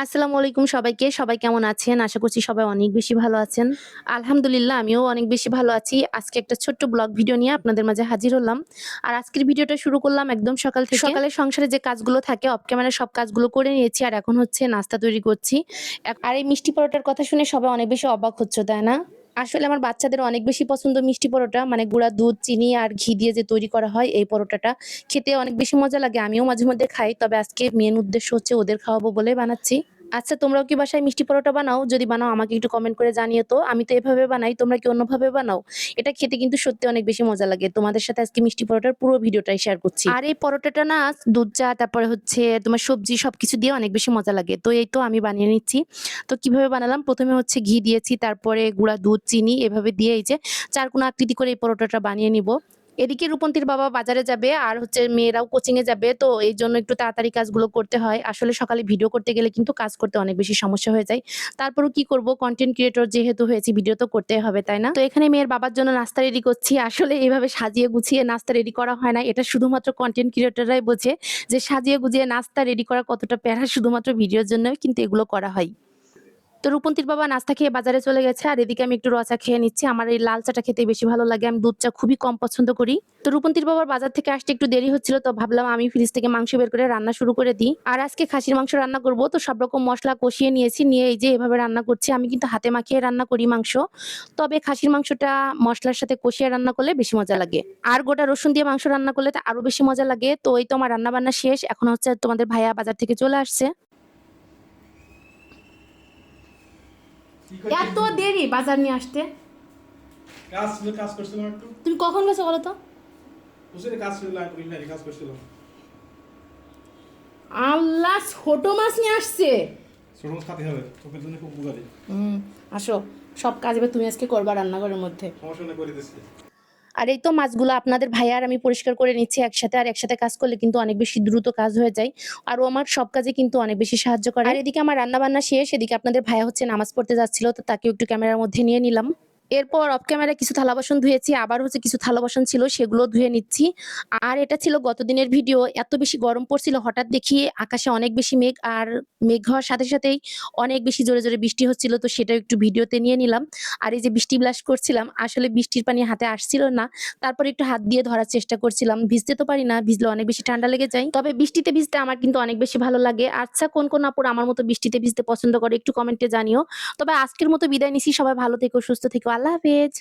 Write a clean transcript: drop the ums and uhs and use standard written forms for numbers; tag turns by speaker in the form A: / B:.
A: আসসালামু আলাইকুম সবাইকে। সবাই কেমন আছেন? আশা করছি সবাই অনেক বেশি ভালো আছেন। আলহামদুলিল্লাহ আমিও অনেক বেশি ভালো আছি। আজকে একটা ছোট্ট ব্লগ ভিডিও নিয়ে আপনাদের মাঝে হাজির হলাম। আর আজকের ভিডিওটা শুরু করলাম একদম সকাল থেকে। সকালে সংসারে যে কাজগুলো থাকে অফ ক্যামেরায় সব কাজগুলো করে নিয়েছি। আর এখন হচ্ছে নাস্তা তৈরি করছি। আর এই মিষ্টি পরোটার কথা শুনে সবাই অনেক বেশি অবাক হচ্ছ, তাই না? আসলে আমার বাচ্চাদের অনেক বেশি পছন্দ মিষ্টি পরোটা। মানে গুঁড়া দুধ, চিনি আর ঘি দিয়ে যে তৈরি করা হয় এই পরোটাটা। খেতে অনেক বেশি মজা লাগে। আমিও মাঝে মধ্যে খাই। তবে আজকে মেইন উদ্দেশ্য হচ্ছে ওদের খাওয়াবো বলেই বানাচ্ছি। আচ্ছা, তোমরাও কি বাসায় মিষ্টি পরোটা বানাও? যদি বানাও আমাকে একটু কমেন্ট করে জানিও তো। আমি তো এভাবে বানাই, তোমরা কি অন্যভাবে বানাও? এটা খেতে কিন্তু সত্যি অনেক বেশি মজা লাগে। তোমাদের সাথে আজকে মিষ্টি পরোটার পুরো ভিডিওটাই শেয়ার করছি। আর এই পরোটাটা না দুধ চা তারপরে হচ্ছে তোমার সবজি সবকিছু দিয়ে অনেক বেশি মজা লাগে। তো এই তো আমি বানিয়ে নিচ্ছি। তো কিভাবে বানালাম? প্রথমে হচ্ছে ঘি দিয়েছি, তারপরে গুঁড়া দুধ, চিনি এভাবে দিয়ে এই যে চারকোনা আকৃতি করে এই পরোটাটা বানিয়ে নিব। এদিকে রূপন্তীর বাবা বাজারে যাবে আর হচ্ছে মেয়েরাও কোচিং এ যাবে, তো এই জন্য একটু তাড়াতাড়ি কাজগুলো করতে হয়। আসলে সকালে ভিডিও করতে গেলে কিন্তু কাজ করতে অনেক বেশি সমস্যা হয়ে যায়। তারপরও কি করব, কন্টেন্ট ক্রিয়েটর যেহেতু হয়েছি ভিডিও তো করতেই হবে, তাই না? তো এখানে মেয়ের বাবার জন্য নাস্তা রেডি করছি। আসলে এভাবে সাজিয়ে গুছিয়ে নাস্তা রেডি করা হয় না, এটা শুধুমাত্র কন্টেন্ট ক্রিয়েটররাই বোঝে যে সাজিয়ে গুজিয়ে নাস্তা রেডি করা কতটা প্যারা। শুধুমাত্র ভিডিওর জন্যই কিন্তু এগুলো করা হয়। তো রূপন্তীর বাবা নাস্তা খেয়ে বাজারে চলে গেছে আর এদিকে আমি একটু র চা খেয়ে নিচ্ছি। আমার এই লাল চাটা খেতে বেশি ভালো লাগে, আমি দুধ চা খুবই কম পছন্দ করি। তো রূপন্তীর বাবার বাজার থেকে আসতে একটু দেরি হচ্ছিল, তো ভাবলাম আমি ফ্রিজ থেকে মাংস বের করে রান্না শুরু করে দিই। আর আজকে খাসির মাংস রান্না করব, তো সব রকম মশলা কষিয়ে নিয়েছি, নিয়ে এই যে এভাবে রান্না করছি। আমি কিন্তু হাতে মাখিয়ে রান্না করি মাংস, তবে খাসির মাংসটা মশলার সাথে কষিয়ে রান্না করলে বেশি মজা লাগে। আর গোটা রসুন দিয়ে মাংস রান্না করলে তো আরো বেশি মজা লাগে। তো এই তো আমার রান্না বান্না শেষ, এখন হচ্ছে তোমাদের ভাইয়া বাজার থেকে চলে আসছে। এত দেরি বাজার নিয়ে আসতে?
B: কাজ করছিলাম একটু।
A: তুমি কখন গেছো বলো তো?
B: বুঝলি কাজ ছিল কাজ করছিলাম।
A: আল্লাহ, ছোট মাছ নিয়ে আসছে।
B: ছোট মাছ খাতে হবে, চোখের জন্য খুব উপকারী।
A: আসো, সব কাজ এবার তুমি আজকে করবা রান্নাঘরের মধ্যে।
B: সমস্যা নেই, করে দিচ্ছি।
A: আর এই তো মাছগুলো আপনাদের ভাইয়া আর আমি পরিষ্কার করে নিচ্ছি একসাথে। আর একসাথে কাজ করলে কিন্তু অনেক বেশি দ্রুত কাজ হয়ে যায়। আর ও আমার সব কাজে কিন্তু অনেক বেশি সাহায্য করে। আর এদিকে আমার রান্না বান্না শেষ, এদিকে আপনাদের ভাইয়া হচ্ছে নামাজ পড়তে যাচ্ছিল, তো তাকেও একটু ক্যামেরার মধ্যে নিয়ে নিলাম। এরপর অফ ক্যামেরায় কিছু থালা বাসন ধুয়েছি, আবার হচ্ছে কিছু থালা বাসন ছিল সেগুলো ধুয়ে নিচ্ছি। আর এটা ছিল গত দিনের ভিডিও। এত বেশি গরম পড়ছিল, হঠাৎ দেখি আকাশে অনেক বেশি মেঘ, আর মেঘ হওয়ার সাথে সাথেই অনেক বেশি জোরে জোরে বৃষ্টি হচ্ছিল, তো সেটা একটু ভিডিওতে নিয়ে নিলাম। আর এই যে বৃষ্টি ব্লাস্ট করছিলাম, আসলে বৃষ্টির পানি হাতে আসছিল না, তারপর একটু হাত দিয়ে ধরার চেষ্টা করছিলাম। ভিজতে তো পারি না, ভিজলে অনেক বেশি ঠান্ডা লেগে যায়, তবে বৃষ্টিতে ভিজতে আমার কিন্তু অনেক বেশি ভালো লাগে। আচ্ছা, কোন কোন আপুরা আমার মতো বৃষ্টিতে ভিজতে পছন্দ করে একটু কমেন্টে জানিও। তবে আজকের মতো বিদায় নিছি, সবাই ভালো থেকো, সুস্থ থেকো, আল্লাহ হাফেজ।